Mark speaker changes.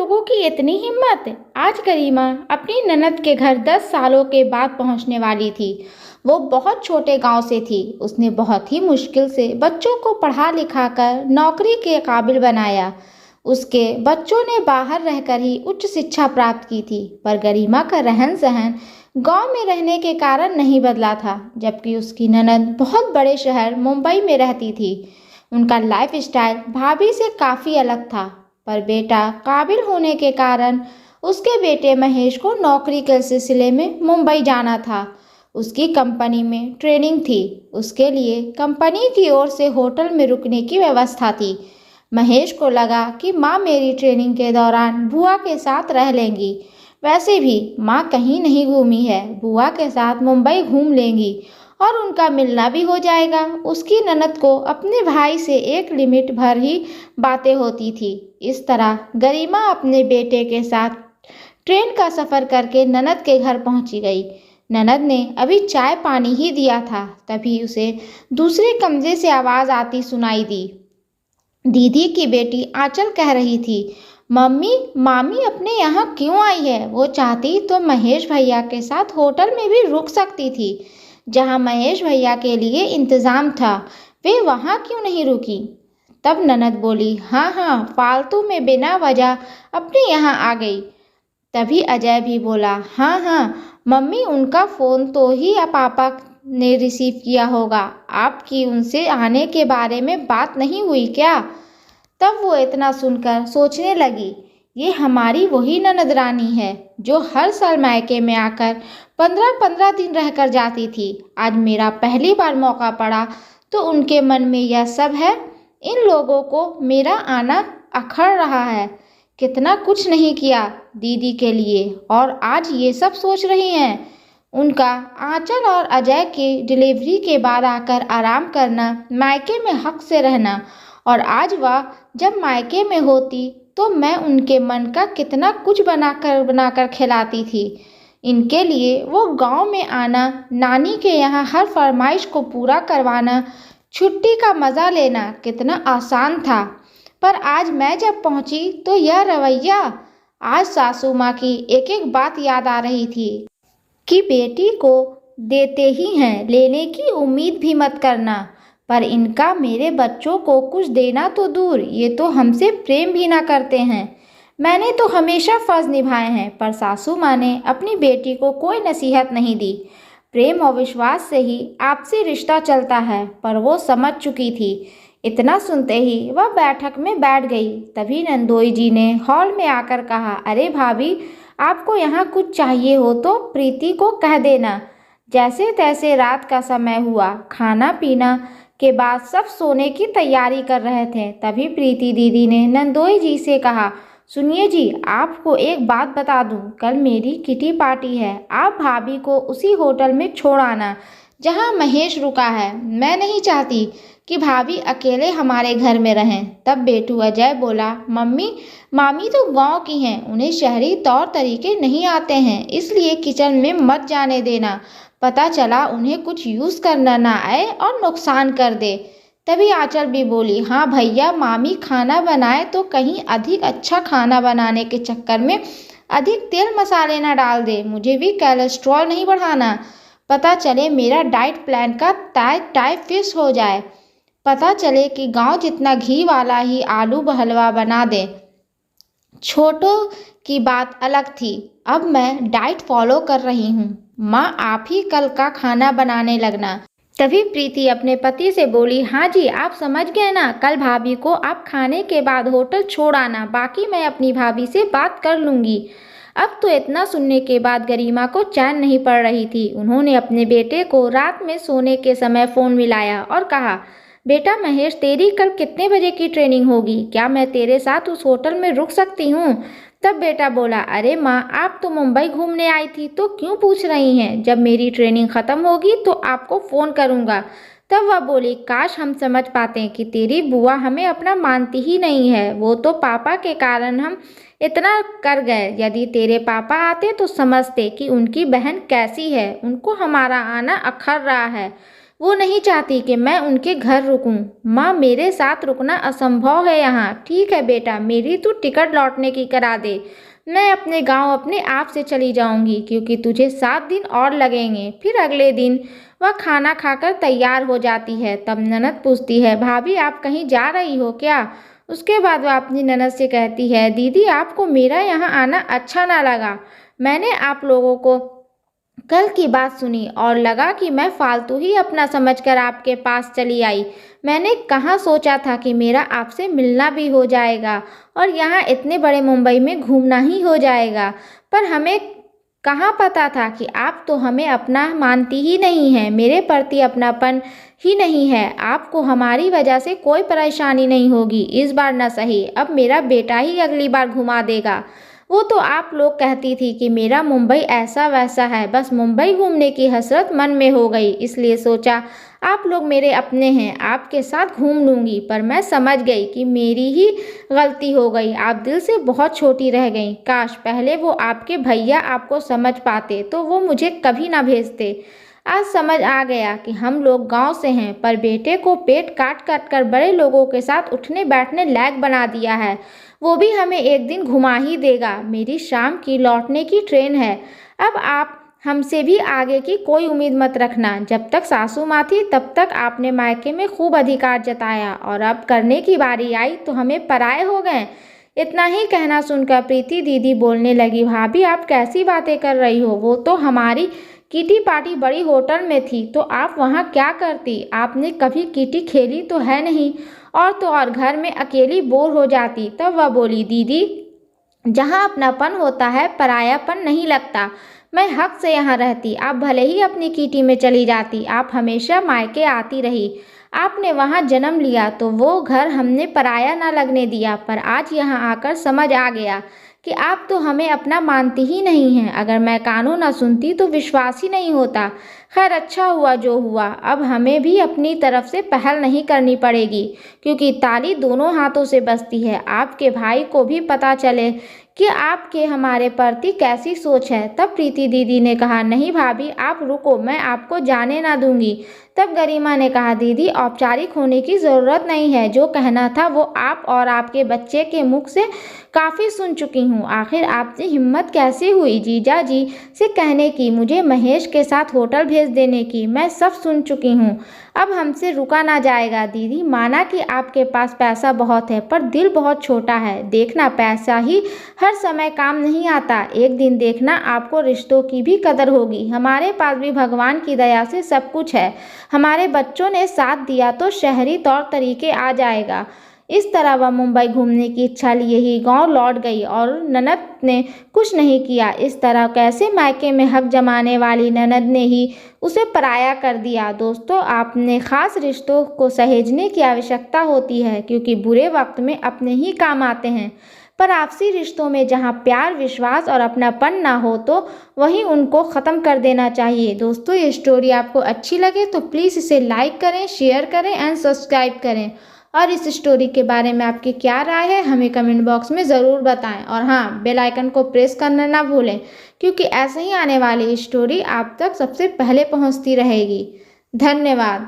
Speaker 1: लोगों की इतनी हिम्मत। आज करीमा अपनी ननद के घर 10 सालों के बाद पहुंचने वाली थी। वो बहुत छोटे गांव से थी। उसने बहुत ही मुश्किल से बच्चों को पढ़ा लिखा कर नौकरी के काबिल बनाया। उसके बच्चों ने बाहर रहकर ही उच्च शिक्षा प्राप्त की थी, पर गरिमा का रहन सहन गांव में रहने के कारण नहीं बदला था। जबकि उसकी ननद बहुत बड़े शहर मुंबई में रहती थी। उनका लाइफ स्टाइल भाभी से काफ़ी अलग था। पर बेटा काबिल होने के कारण उसके बेटे महेश को नौकरी के सिलसिले में मुंबई जाना था। उसकी कंपनी में ट्रेनिंग थी। उसके लिए कंपनी की ओर से होटल में रुकने की व्यवस्था थी। महेश को लगा कि माँ मेरी ट्रेनिंग के दौरान बुआ के साथ रह लेंगी। वैसे भी माँ कहीं नहीं घूमी है, बुआ के साथ मुंबई घूम लेंगी और उनका मिलना भी हो जाएगा। उसकी ननद को अपने भाई से एक लिमिट भर ही बातें होती थी। इस तरह गरिमा अपने बेटे के साथ ट्रेन का सफ़र करके ननद के घर पहुंची गई। ननद ने अभी चाय पानी ही दिया था, तभी उसे दूसरे कमरे से आवाज़ आती सुनाई दी। दीदी की बेटी आंचल कह रही थी, मम्मी मामी अपने यहाँ क्यों आई है? वो चाहती तो महेश भैया के साथ होटल में भी रुक सकती थी, जहाँ महेश भैया के लिए इंतज़ाम था। वे वहाँ क्यों नहीं रुकी? तब ननद बोली, हाँ हाँ, फालतू में बिना वजह अपने यहाँ आ गई। तभी अजय भी बोला, हाँ हाँ मम्मी, उनका फ़ोन तो ही पापा ने रिसीव किया होगा। आपकी उनसे आने के बारे में बात नहीं हुई क्या? तब वो इतना सुनकर सोचने लगी, ये हमारी वही ननद रानी है जो हर साल मायके में आकर 15-15 दिन रहकर जाती थी। आज मेरा पहली बार मौका पड़ा तो उनके मन में यह सब है। इन लोगों को मेरा आना अखर रहा है। कितना कुछ नहीं किया दीदी के लिए और आज ये सब सोच रही हैं। उनका आंचल और अजय की डिलीवरी के बाद आकर आराम करना, मायके में हक से रहना, और आज वह जब मायके में होती तो मैं उनके मन का कितना कुछ बनाकर खिलाती थी। इनके लिए वो गांव में आना, नानी के यहाँ हर फरमाइश को पूरा करवाना, छुट्टी का मज़ा लेना कितना आसान था। पर आज मैं जब पहुंची तो यह रवैया। आज सासू माँ की एक एक बात याद आ रही थी कि बेटी को देते ही हैं, लेने की उम्मीद भी मत करना। पर इनका मेरे बच्चों को कुछ देना तो दूर, ये तो हमसे प्रेम भी ना करते हैं। मैंने तो हमेशा फ़र्ज़ निभाए हैं, पर सासू माँ ने अपनी बेटी को कोई नसीहत नहीं दी। प्रेम और विश्वास से ही आपसी रिश्ता चलता है, पर वो समझ चुकी थी। इतना सुनते ही वह बैठक में बैठ गई। तभी नंदोई जी ने हॉल में आकर कहा, अरे भाभी, आपको यहाँ कुछ चाहिए हो तो प्रीति को कह देना। जैसे तैसे रात का समय हुआ। खाना पीना के बाद सब सोने की तैयारी कर रहे थे। तभी प्रीति दीदी ने नंदोई जी से कहा, सुनिए जी, आपको एक बात बता दूं, कल मेरी किटी पार्टी है। आप भाभी को उसी होटल में छोड़ आना जहां महेश रुका है। मैं नहीं चाहती कि भाभी अकेले हमारे घर में रहें। तब बेटू अजय बोला, मम्मी मामी तो गांव की हैं, उन्हें शहरी तौर तरीके नहीं आते हैं, इसलिए किचन में मत जाने देना। पता चला उन्हें कुछ यूज़ करना ना आए और नुकसान कर दे। तभी आंचल भी बोली, हाँ भैया, मामी खाना बनाए तो कहीं अधिक अच्छा खाना बनाने के चक्कर में अधिक तेल मसाले ना डाल दे। मुझे भी कोलेस्ट्रॉल नहीं बढ़ाना। पता चले मेरा डाइट प्लान का टाइप फिक्स हो जाए। पता चले कि गांव जितना घी वाला ही आलू हलवा बना दे। छोटों की बात अलग थी, अब मैं डाइट फॉलो कर रही हूँ। माँ, आप ही कल का खाना बनाने लगना। तभी प्रीति अपने पति से बोली, हाँ जी, आप समझ गए ना, कल भाभी को आप खाने के बाद होटल छोड़ आना, बाकी मैं अपनी भाभी से बात कर लूँगी। अब तो इतना सुनने के बाद गरिमा को चैन नहीं पड़ रही थी। उन्होंने अपने बेटे को रात में सोने के समय फ़ोन मिलाया और कहा, बेटा महेश, तेरी कल कितने बजे की ट्रेनिंग होगी? क्या मैं तेरे साथ उस होटल में रुक सकती हूँ? तब बेटा बोला, अरे माँ, आप तो मुंबई घूमने आई थी तो क्यों पूछ रही हैं? जब मेरी ट्रेनिंग ख़त्म होगी तो आपको फ़ोन करूँगा। तब वह बोली, काश हम समझ पाते कि तेरी बुआ हमें अपना मानती ही नहीं है। वो तो पापा के कारण हम इतना कर गए। यदि तेरे पापा आते तो समझते कि उनकी बहन कैसी है। उनको हमारा आना अखर रहा है। वो नहीं चाहती कि मैं उनके घर रुकूं। माँ, मेरे साथ रुकना असंभव है यहाँ। ठीक है बेटा, मेरी तू टिकट लौटने की करा दे। मैं अपने गांव अपने आप से चली जाऊंगी, क्योंकि तुझे 7 दिन और लगेंगे। फिर अगले दिन वह खाना खाकर तैयार हो जाती है। तब ननद पूछती है, भाभी आप कहीं जा रही हो क्या? उसके बाद वह अपनी ननद से कहती है, दीदी आपको मेरा यहाँ आना अच्छा ना लगा। मैंने आप लोगों को कल की बात सुनी और लगा कि मैं फालतू ही अपना समझकर आपके पास चली आई। मैंने कहाँ सोचा था कि मेरा आपसे मिलना भी हो जाएगा और यहाँ इतने बड़े मुंबई में घूमना ही हो जाएगा। पर हमें कहाँ पता था कि आप तो हमें अपना मानती ही नहीं हैं, मेरे प्रति अपनापन ही नहीं है। आपको हमारी वजह से कोई परेशानी नहीं होगी। इस बार न सही, अब मेरा बेटा ही अगली बार घुमा देगा। वो तो आप लोग कहती थी कि मेरा मुंबई ऐसा वैसा है, बस मुंबई घूमने की हसरत मन में हो गई, इसलिए सोचा आप लोग मेरे अपने हैं, आपके साथ घूम लूँगी। पर मैं समझ गई कि मेरी ही गलती हो गई। आप दिल से बहुत छोटी रह गई। काश पहले वो आपके भैया आपको समझ पाते तो वो मुझे कभी ना भेजते। आज समझ आ गया कि हम लोग गांव से हैं, पर बेटे को पेट काट काट कर बड़े लोगों के साथ उठने बैठने लायक बना दिया है। वो भी हमें एक दिन घुमा ही देगा। मेरी शाम की लौटने की ट्रेन है। अब आप हमसे भी आगे की कोई उम्मीद मत रखना। जब तक सासू माँ थी तब तक आपने मायके में खूब अधिकार जताया, और अब करने की बारी आई तो हमें पराये हो गए। इतना ही कहना सुनकर प्रीति दीदी बोलने लगी, भाभी आप कैसी बातें कर रही हो? वो तो हमारी किटी पार्टी बड़ी होटल में थी, तो आप वहाँ क्या करती? आपने कभी किटी खेली तो है नहीं, और तो और घर में अकेली बोर हो जाती। तब वह बोली, दीदी जहाँ अपनापन होता है परायापन नहीं लगता। मैं हक से यहाँ रहती, आप भले ही अपनी किटी में चली जाती। आप हमेशा मायके आती रही, आपने वहाँ जन्म लिया, तो वो घर हमने पराया ना लगने दिया। पर आज यहाँ आकर समझ आ गया कि आप तो हमें अपना मानती ही नहीं हैं। अगर मैं कानों ना सुनती तो विश्वास ही नहीं होता। खैर अच्छा हुआ जो हुआ। अब हमें भी अपनी तरफ से पहल नहीं करनी पड़ेगी, क्योंकि ताली दोनों हाथों से बजती है। आपके भाई को भी पता चले कि आपके हमारे प्रति कैसी सोच है। तब प्रीति दीदी ने कहा, नहीं भाभी आप रुको, मैं आपको जाने ना दूंगी। तब गरिमा ने कहा, दीदी औपचारिक होने की ज़रूरत नहीं है। जो कहना था वो आप और आपके बच्चे के मुख से काफ़ी सुन चुकी हूँ। आखिर आपकी हिम्मत कैसे हुई जीजा जी से कहने की, मुझे महेश के साथ होटल भेज देने की? मैं सब सुन चुकी हूँ। अब हमसे रुका ना जाएगा। दीदी माना कि आपके पास पैसा बहुत है, पर दिल बहुत छोटा है। देखना पैसा ही हर समय काम नहीं आता। एक दिन देखना आपको रिश्तों की भी कदर होगी। हमारे पास भी भगवान की दया से सब कुछ है। हमारे बच्चों ने साथ दिया तो शहरी तौर तरीके आ जाएगा। इस तरह वह मुंबई घूमने की इच्छा लिए ही गांव लौट गई, और ननद ने कुछ नहीं किया। इस तरह कैसे मायके में हक जमाने वाली ननद ने ही उसे पराया कर दिया। दोस्तों, आपने खास रिश्तों को सहेजने की आवश्यकता होती है, क्योंकि बुरे वक्त में अपने ही काम आते हैं। पर आपसी रिश्तों में जहाँ प्यार, विश्वास और अपनापन ना हो तो वहीं उनको ख़त्म कर देना चाहिए। दोस्तों, ये स्टोरी आपको अच्छी लगे तो प्लीज़ इसे लाइक करें, शेयर करें एंड सब्सक्राइब करें। और इस स्टोरी के बारे में आपकी क्या राय है हमें कमेंट बॉक्स में ज़रूर बताएं। और हाँ, बेल आइकन को प्रेस करना ना भूलें, क्योंकि ऐसे ही आने वाली स्टोरी आप तक सबसे पहले पहुंचती रहेगी। धन्यवाद।